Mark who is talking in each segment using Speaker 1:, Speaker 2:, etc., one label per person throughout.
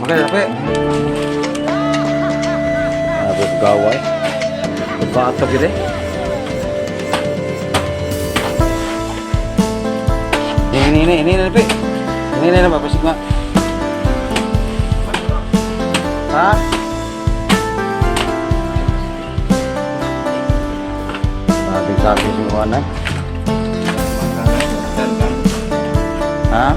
Speaker 1: Oke, tapi ada pegawai batok gitu. Ini tapi ini apa sih mak? Hah? Sapi semua nih. Hah?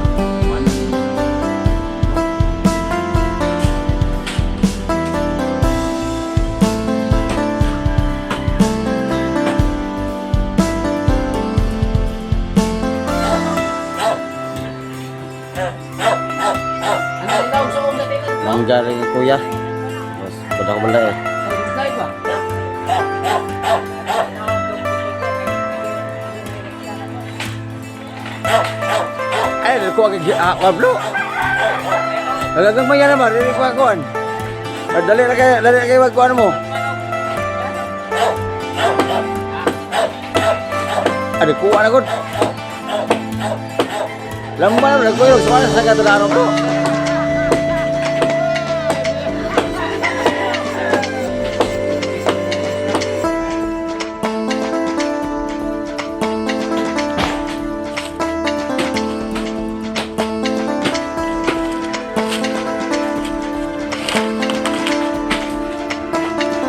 Speaker 1: Mangga rin kuya. Terus bedak-bedak ya. Dari kuah ke wablu. Agak mayan naman dari kuah-kuan. Dali kayak wagkuan mo. Ada kuah na gud. Lamban na kuya soalnya sa kadalaro bro.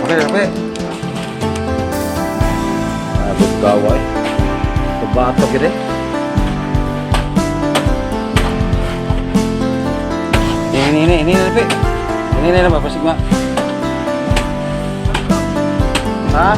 Speaker 1: Oke, tapi ada pegawai batok gitu. Ini tapi ini apa sih mak? Hah?